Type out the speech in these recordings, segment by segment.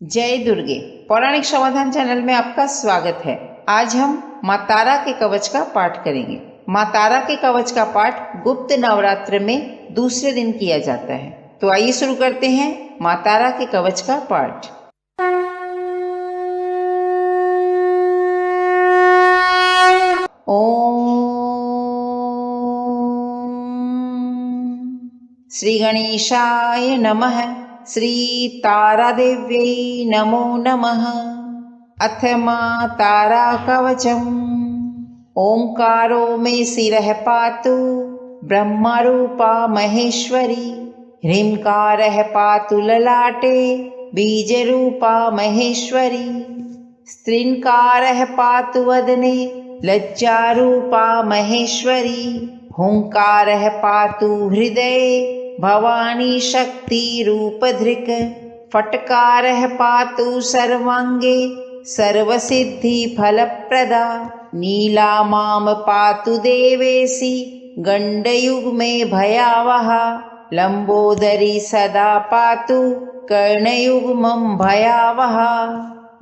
जय दुर्गे पौराणिक समाधान चैनल में आपका स्वागत है। आज हम माँ तारा के कवच का पाठ करेंगे। माँ तारा के कवच का पाठ गुप्त नवरात्र में दूसरे दिन किया जाता है। तो आइए शुरू करते हैं माँ तारा के कवच का पाठ। ओम श्री गणेशाय नमः। श्री तारादेव्यै नमो नमः। अथ माँ तारा कवचम्। ओंकारो मे शिरः पातु ब्रह्मरूपा महेश्वरी। ह्रींकारः पातु ललाटे बीजरूपा महेश्वरी। स्त्रींकारः पातु वदने लज्जारूपा महेश्वरी। हुंकारः पातु हृदये भवानी शक्ति रूपधृक्। फट्कारः पातु सर्वांगे सर्वसिद्धि फलप्रदा। नीला मां पातु देवेशी गण्डयुग्मे भयावहा। लंबोदरी सदा पातु कर्णयुग्मं भयावहा।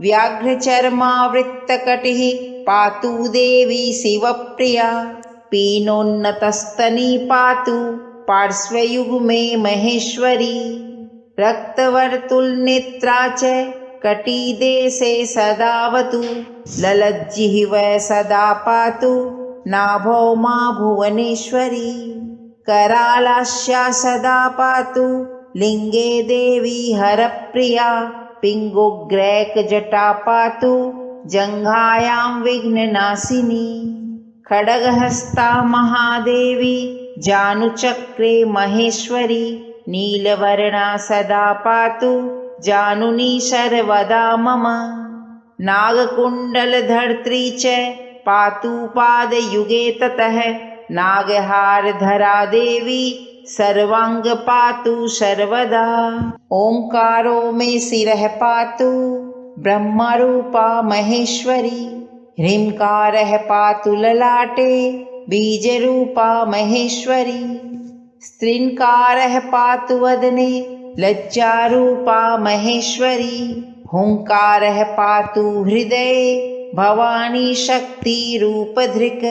व्याघ्रचर्मावृत्तकटिः पातु देवी शिवप्रिया। पीनोन्नतस्तनी पातु पार्श्वयुग्मे महेश्वरी। रक्तवर्तुलनेत्रा च कटिदेशे सदावतु। ललज्जिह्वा सदा पातु नाभौ मा भुवनेश्वरी। करालास्या सदा पातु लिंगे देवी हरप्रिया। पिङ्गुग्रैकजटा पातु जङ्घायां विघ्ननाशिनी। खड्गहस्ता महादेवी जानुचक्रे महेश्वरी। नीलवर्णा सदा पातु जानुनी सर्वदा मम। नागकुण्डलधर्त्री च पातु पादयुगे ततः। नागहारधरा देवी सर्वांग पातु सर्वदा। ओंकारो मे शिरः पातु ब्रह्मरूपा महेश्वरी। ह्रींकारः पातु ललाटे बीजरूपा महेश्वरी। स्त्रींकारः पातु वदने लज्जारूपा महेश्वरी। हुंकारः पातु हृदये भवानी शक्ति रूपधृक्।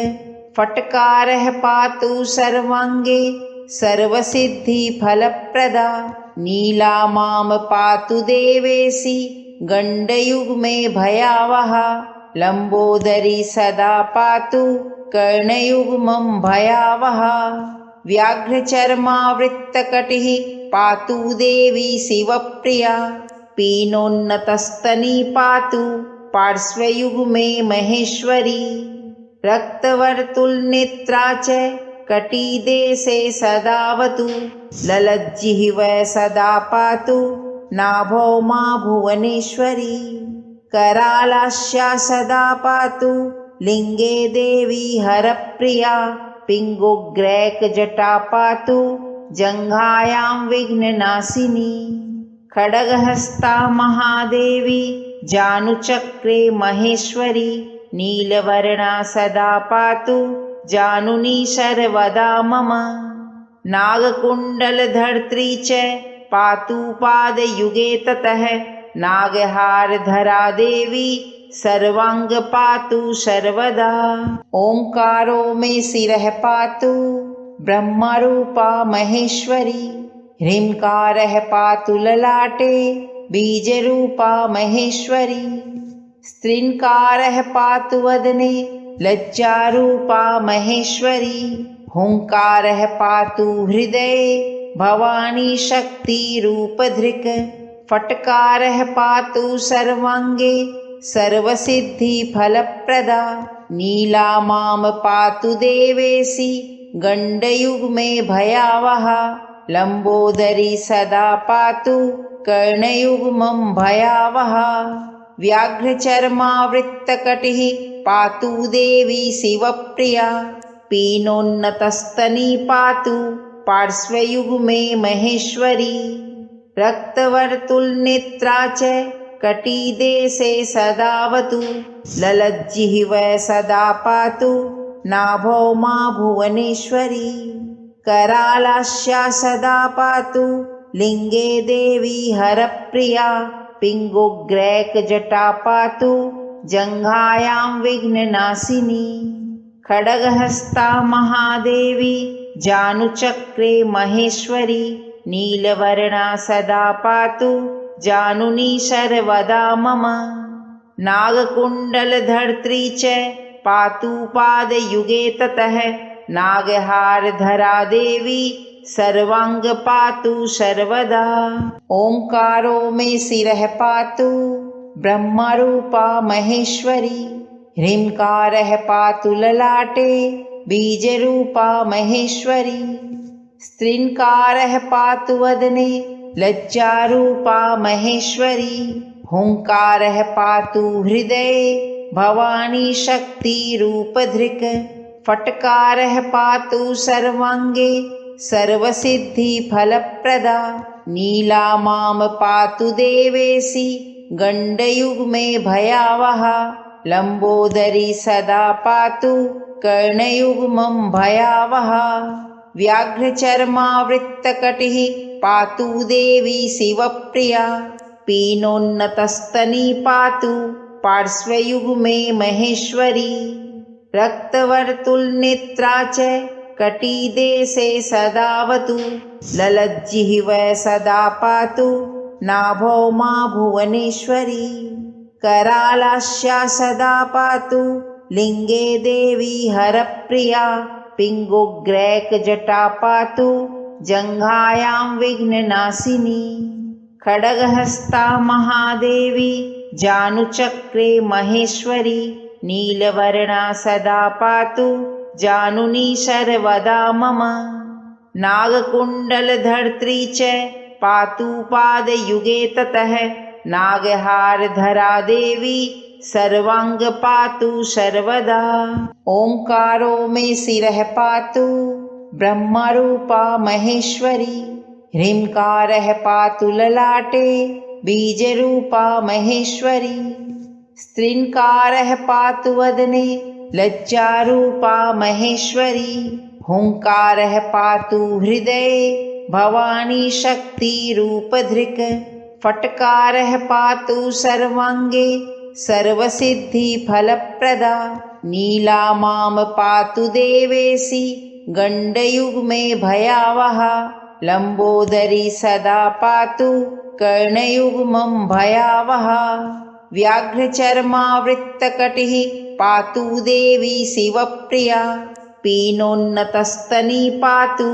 फट्कारः पातु सर्वांगे सर्वसिद्धि फलप्रदा। नीला मां पातु देवेशी गण्डयुग्मे भयावहा। लंबोदरी सदा पातु कर्णयुग्मं भयावहा। व्याघ्रचर्मावृत्तकटिः पातु देवी शिवप्रिया। पीनोन्नतस्तनी पातु पार्श्वयुग्मे महेश्वरी। रक्तवर्तुलनेत्रा च कटिदेशे सदावतु। ललज्जिह्वा सदा पातु नाभौ मा भुवनेश्वरी। करालास्या सदा पातु लिंगे देवी हरप्रिया। पिङ्गुग्रैकजटा पातु जङ्घायां विघ्ननाशिनी। खड्गहस्ता महादेवी जानुचक्रे महेश्वरी। नीलवर्णा सदा पातु जानुनी सर्वदा मम। नागकुण्डलधर्त्री च पातु पादयुगे ततः। नागहारधरा देवी सर्वांग पातु सर्वदा। ओंकारो मे शिरः पातु ब्रह्मरूपा महेश्वरी। ह्रींकारः पातु ललाटे बीजरूपा महेश्वरी। स्त्रींकारः पातु वदने लज्जारूपा महेश्वरी। हुंकारः पातु हृदये भवानी शक्ति रूपधृक्। फट्कारः पातु सर्वांगे सर्वसिद्धि फलप्रदा। नीला मां पातु देवेशी गण्डयुग्मे भयावहा। लंबोदरी सदा पातु कर्णयुग्मं भयावहा। व्याघ्रचर्मावृत्तकटिः पातु देवी शिवप्रिया। पीनोन्नतस्तनी पातु पार्श्वयुग्मे महेश्वरी। रक्तवर्तुलनेत्रा च कटिदेशे सदावतु। ललज्जिह्वा सदा पातु नाभौ मा भुवनेश्वरी। करालास्या सदा पातु लिंगे देवी हरप्रिया पिङ्गुग्रैकजटा पातु जङ्घायां विघ्ननाशिनी। खड्गहस्ता महादेवी जानुचक्रे महेश्वरी नीलवर्णा सदा पातु जानुनी सर्वदा मम। नागकुण्डलधर्त्री च पातु पादयुगे ततः नागहारधरा देवी सर्वांग पातु सर्वदा। ओंकारो मे शिरः पातु ब्रह्मरूपा महेश्वरी। ह्रींकारः पातु ललाटे बीजरूपा महेश्वरी। स्त्रींकारः पातु वदने लज्जारूपा महेश्वरी। हुंकारः पातु हृदये भवानी शक्तिरूपधृक्। फट्कारः पातु सर्वांगे सर्वसिद्धिफलप्रदा। नीला मां पातु देवेशी गण्डयुग्मे भयावहा। लम्बोदरी सदा पातु कर्णयुग्मं भयावहा। व्याघ्रचर्मावृत्तकटिः पातु देवी शिवप्रिया। पीनोन्नतस्तनी पातु पार्श्वयुग्मे महेश्वरी। रक्तवर्तुलनेत्रा च कटिदेशे सदावतु। ललज्जिह्वा सदा पातु नाभौ मा भुवनेश्वरी। करालास्या सदा पातु लिङ्गे देवी हरप्रिया। पिङ्गुग्रैकजटा पातु जङ्घायां विघ्ननाशिनी। खड्गहस्ता महादेवी जानुचक्रे महेश्वरी नीलवर्णा सदा पातु जानुनी सर्वदा मम। नागकुण्डलधर्त्री च पातु पादयुगे ततः नागहारधरा देवी सर्वांग पातु सर्वदा। ओंकारो मे शिरः पातु ब्रह्मरूपा महेश्वरी। ह्रींकारः पातु ललाटे बीजरूपा महेश्वरी। स्त्रींकारः पातु वदने लज्जारूपा महेश्वरी। हुंकारः पातु हृदये भवानी शक्तिरूपधृक्। फट्कारः पातु सर्वांगे सर्वसिद्धिफलप्रदा। नीला मां पातु देवेशी गण्डयुग्मे भयावहा। लम्बोदरी सदा पातु कर्णयुग्मं भयावहा। व्याघ्रचर्मावृत्तकटिः पातु देवी शिवप्रिया। पीनोन्नतस्तनी पातु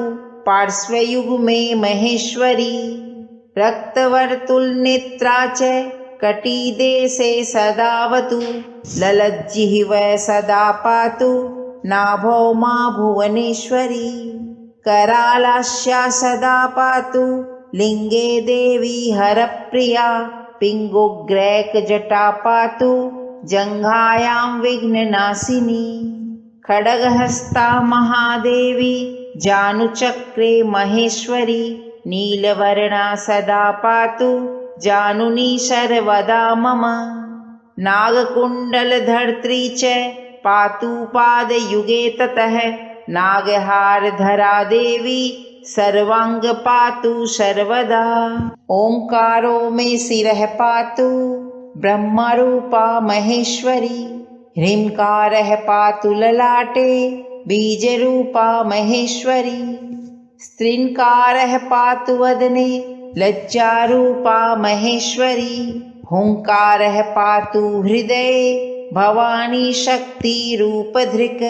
पार्श्वयुग्मे महेश्वरी। रक्तवर्तुलनेत्रा च कटिदेशे सदावतु। ललज्जिह्वा सदा पातु नाभौ मा भुवनेश्वरी। करालास्या सदा पातु लिङ्गे देवी हरप्रिया। पिङ्गुग्रैकजटा पातु जङ्घायां विघ्ननाशिनी। खड्गहस्ता महादेवी जानुचक्रे महेश्वरी नीलवर्णा सदा पातु जानुनी सर्वदा मम। नागकुण्डलधर्त्री च पातु पादयुगे ततः नागहारधरा देवी सर्वांग पातु सर्वदा। ओंकारो मे शिरः पातु ब्रह्मरूपा महेश्वरी। ह्रींकारः पातु ललाटे बीजरूपा महेश्वरी। स्त्रींकारः पातु वदने लज्जारूपा महेश्वरी। हुंकारः पातु हृदये भवानी शक्तिरूपधृक्।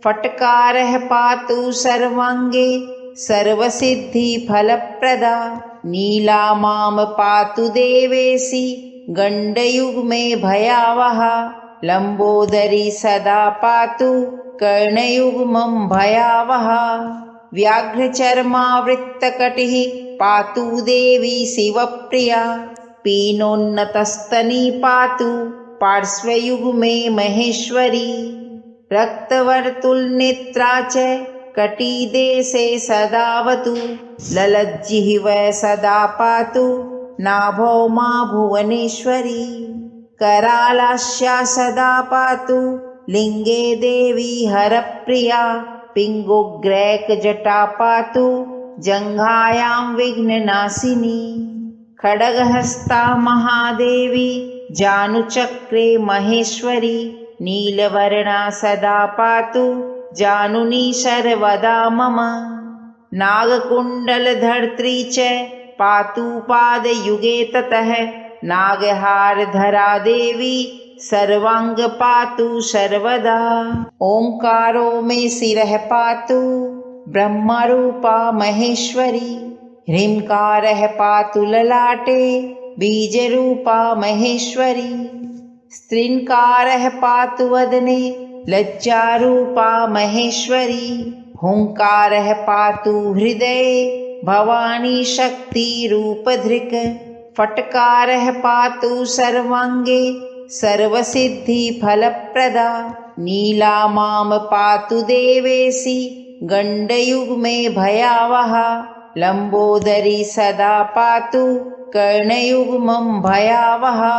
फट्कारः पातु सर्वांगे सर्वसिद्धिफलप्रदा। नीला मां पातु देवेशी गण्डयुग्मे भयावहा। लम्बोदरी सदा पातु कर्णयुग्मं भयावहा। व्याघ्रचर्मावृत्तकटिः पातु देवी शिवप्रिया। पीनोन्नतस्तनी पातु पार्श्वयुग्मे महेश्वरी। रक्तवर्तुलनेत्रा च कटिदेशे सदावतु। ललज्जिह्वा सदा पातु नाभौ मा भुवनेश्वरी। करालास्या सदा पातु लिङ्गे देवी हरप्रिया। पिङ्गुग्रैकजटा पातु जङ्घायां विघ्ननाशिनी। खड्गहस्ता महादेवी जानुचक्रे महेश्वरी नीलवर्णा सदा पातु जानुनी सर्वदा मम नागकुण्डलधर्त्री च पातु पादयुगे ततः नागहारधरा देवी सर्वांग पातु सर्वदा। ओंकारो में शिरः पातु ब्रह्मरूपा महेश्वरी ह्रींकारः पातु ललाटे बीजरूपा महेश्वरी स्त्रींकारः पातु वदने लज्जारूपा महेश्वरी हुंकारः पातु हृदये भवानी शक्ति रूपधृक् फट्कारः पातु सर्वांगे सर्वसिद्धि फलप्रदा नीला माम पातु देवेशी गण्डयुग में भयावहा लंबोदरी सदा पातु कर्णयुग्मं भयावहा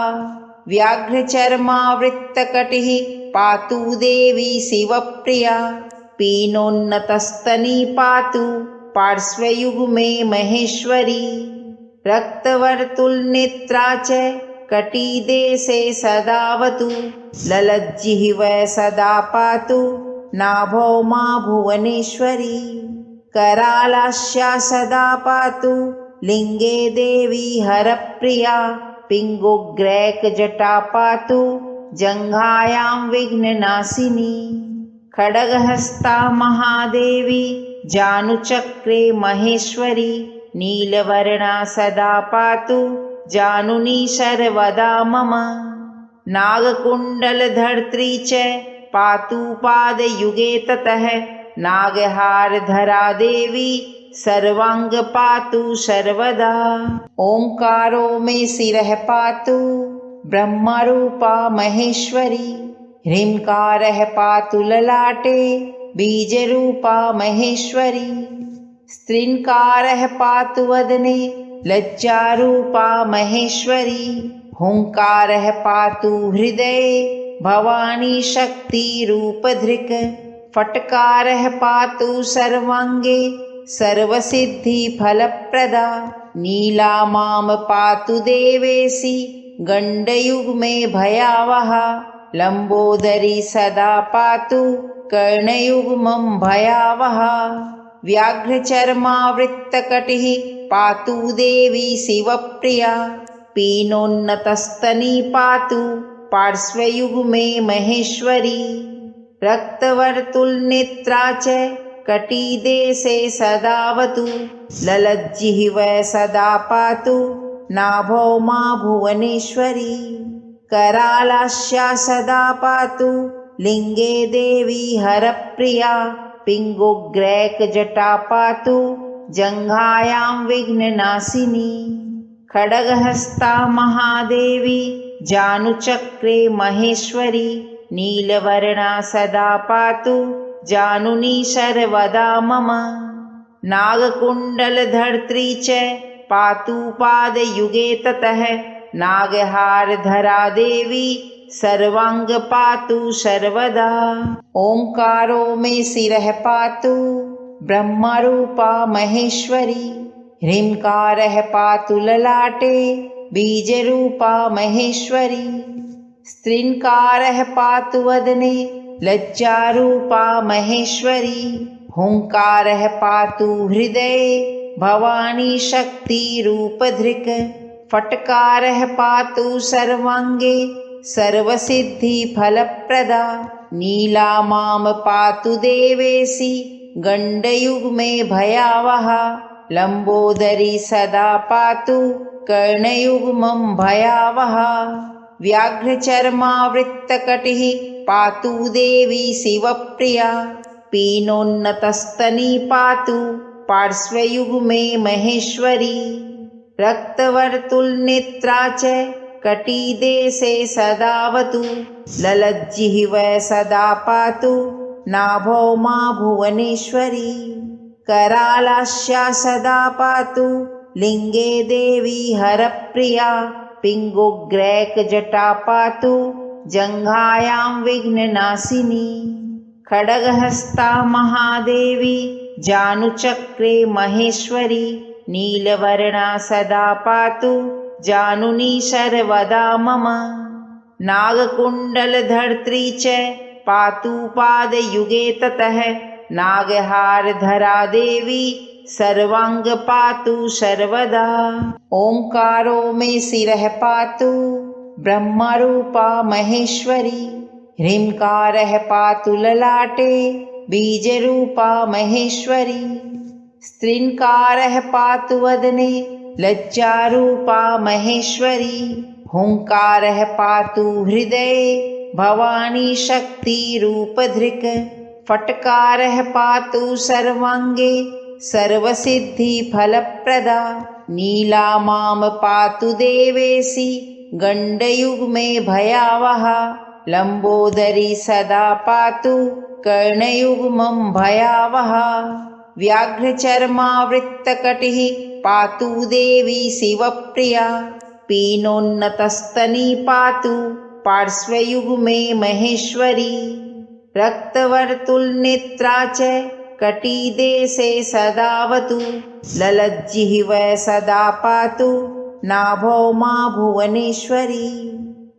व्याघ्रचर्मावृत्तकटिः पातु देवी शिवप्रिया पीनोन्नतस्तनी पातु पार्श्वयुग्मे महेश्वरी रक्तवर्तुलनेत्रा च कटिदेशे सदावतु ललज्जिह्वा सदा पातु नाभौ मा भुवनेश्वरी करालास्या सदा पातु लिंगे देवी हरप्रिया पिङ्गुग्रैकजटा पातु जङ्घायां विघ्ननाशिनी खड्गहस्ता महादेवी जानुचक्रे महेश्वरी नीलवर्णा सदा पातु जानुनी सर्वदा मम नागकुण्डलधर्त्री च पातु पादयुगे ततः नागहारधरा देवी सर्वांग पातु सर्वदा। ओंकारो में शिरः पातु ब्रह्मरूपा महेश्वरी ह्रींकारः पातु ललाटे बीजरूपा महेश्वरी स्त्रींकारः पातु वदने लज्जारूपा महेश्वरी हुंकारः पातु हृदये भवानी शक्ति रूपधृक् फट्कारः पातु सर्वांगे सर्वसिद्धि फलप्रदा नीला माम पातु देवेशी गण्डयुग में भयावहा लंबोदरी सदा पातु कर्णयुग्मं भयावहा व्याघ्रचर्मावृत्तकटिः पातु देवी शिवप्रिया पीनोन्नतस्तनी पातु पार्श्वयुग्मे महेश्वरी रक्तवर्तुलनेत्रा च कटिदेशे सदावतु ललज्जिह्वा सदा पातु नाभौ मा भुवनेश्वरी करालास्या सदा पातु लिंगे देवी हरप्रिया पिङ्गुग्रैकजटा पातु जङ्घायां विघ्ननाशिनी खड्गहस्ता महादेवी जानुचक्रे महेश्वरी नीलवर्णा सदा पातु जानुनी सर्वदा मम नागकुण्डलधर्त्री च पातु पादयुगे ततः नागहारधरा देवी सर्वांग पातु सर्वदा। ओंकारो में शिरः पातु ब्रह्मरूपा महेश्वरी ह्रींकारः पातु ललाटे बीजरूपा महेश्वरी स्त्रींकारः पातु वदने लज्जारूपा महेश्वरी हुंकारः पातु हृदये भवानी शक्ति रूपधृक् फट्कारः पातु सर्वांगे सर्वसिद्धि फलप्रदा नीला माम पातु देवेशी गण्डयुग में भयावहा लंबोदरी सदा पातु कर्णयुग्मं भयावहा व्याघ्रचर्मावृत्तकटिः पातु देवी शिवप्रिया पीनोन्नतस्तनी पातु पार्श्वयुग्मे महेश्वरी रक्तवर्तुलनेत्रा च कटिदेशे सदावतु ललज्जिह्वा सदा पातु नाभौ मा भुवनेश्वरी करालास्या सदा पातु लिंगे देवी हरप्रिया पिङ्गुग्रैकजटा पातु जङ्घायां विघ्ननाशिनी खड्गहस्ता महादेवी जानुचक्रे महेश्वरी नीलवर्णा सदा पातु जानुनी सर्वदा मम। नागकुण्डलधर्त्री च पातु पादयुगे ततः नागहारधरा देवी सर्वांग पातु सर्वदा। ओंकारो मे शिरः पातु ब्रह्मरूपा महेश्वरी। ह्रींकारः पातु ललाटे बीजरूपा महेश्वरी। स्त्रींकारः पातु वदने लज्जारूपा महेश्वरी। हुंकारः पातु हृदये भवानी शक्तिरूपधृक्। फट्कारः पातु सर्वांगे सर्वसिद्धिफलप्रदा। नीला मां पातु देवेशी गण्डयुग्मे भयावहा। लम्बोदरी सदा पातु कर्णयुग्मं भयावहा। व्याघ्रचर्मावृत्तकटिः पातु देवी शिवप्रिया। पीनोन्नतस्तनी पातु पार्श्वयुग्मे महेश्वरी। रक्तवर्तुलनेत्रा च कटिदेशे सदावतु। ललज्जिह्वा सदा पातु नाभौ मा भुवनेश्वरी।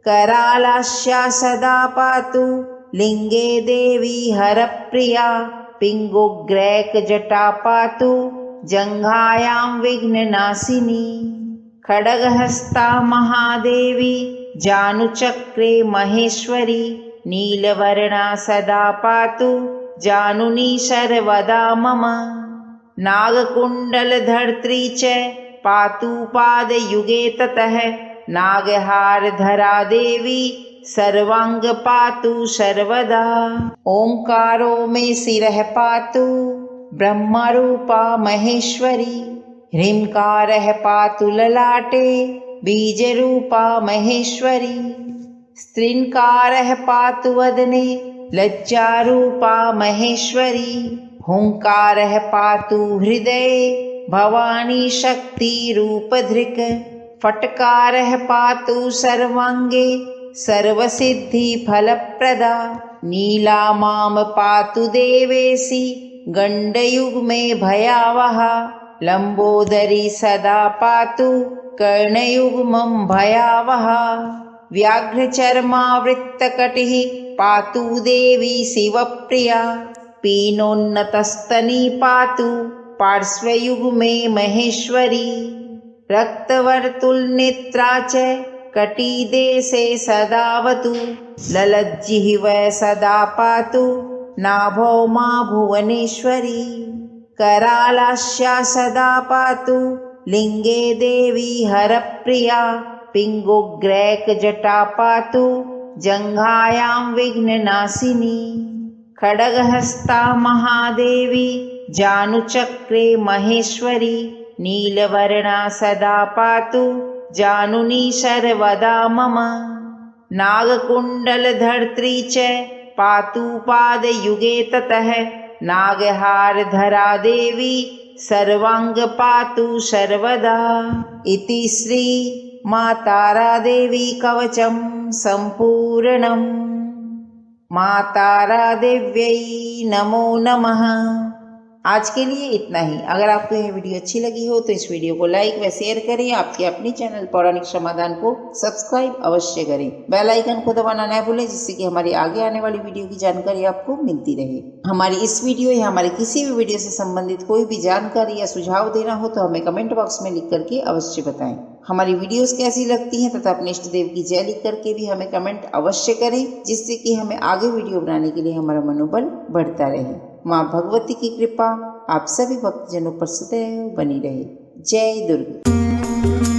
करालास्या सदा पातु लिंगे देवी हरप्रिया। पिङ्गुग्रैकजटा पातु जङ्घायां विघ्ननाशिनी। खड्गहस्ता महादेवी जानुचक्रे महेश्वरी। नीलवर्णा सदा पातु जानुनी सर्वदा मम। नागकुण्डलधर्त्री च पातु पादयुगे ततः नागहारधरा देवी सर्वांग पातु सर्वदा। ओंकारो मे शिरः पातु ब्रह्मरूपा महेश्वरी। ह्रींकारः पातु ललाटे बीजरूपा महेश्वरी। स्त्रींकारः पातु वदने लज्जारूपा महेश्वरी। हुंकारः पातु हृदये भवानी शक्तिरूपधृक्। फट्कारः पातु सर्वांगे सर्वसिद्धिफलप्रदा। नीला मां पातु देवेशी गण्डयुग्मे भयावहा। लम्बोदरी सदा पातु कर्णयुग्मं भयावहा। व्याघ्रचर्मावृत्तकटिः पातु देवी शिवप्रिया। पीनोन्नतस्तनी पातु पार्श्वयुग्मे महेश्वरी। रक्तवर्तुलनेत्रा च कटिदेशे सदावतु। ललज्जिह्वा सदा पातु नाभौ मा भुवनेश्वरी। करालास्या सदा पातु लिंगे देवी हरप्रिया। पिङ्गुग्रैकजटा पातु जङ्घायां विघ्ननाशिनी। खड्गहस्ता महादेवी जानुचक्रे महेश्वरी। नीलवर्णा सदा पातु जानुनी सर्वदा मम। नागकुण्डलधर्त्री च पातु पादयुगे ततः नागहारधरा देवी सर्वांग पातु सर्वदा। इति श्री मातारा देवी कवचं सम्पूर्णम्। मातारा देव्यै नमो नमः। आज के लिए इतना ही। अगर आपको यह वीडियो अच्छी लगी हो तो इस वीडियो को लाइक व शेयर करें। आपके अपने चैनल पौराणिक समाधान को सब्सक्राइब अवश्य करें। बेल आइकन को दबाना न भूलें, जिससे कि हमारी आगे आने वाली वीडियो की जानकारी आपको मिलती रहे। हमारी इस वीडियो या हमारे किसी भी वीडियो से संबंधित कोई भी जानकारी या सुझाव देना हो तो हमें कमेंट बॉक्स में लिख करके अवश्य बताएं। हमारी वीडियोस कैसी लगती हैं तथा अपने इष्ट देव की जय लिख करके भी हमें कमेंट अवश्य करें, जिससे कि हमें आगे वीडियो बनाने के लिए हमारा मनोबल बढ़ता रहे। माँ भगवती की कृपा आप सभी भक्तजनों पर सदैव बनी रहे। जय दुर्गा।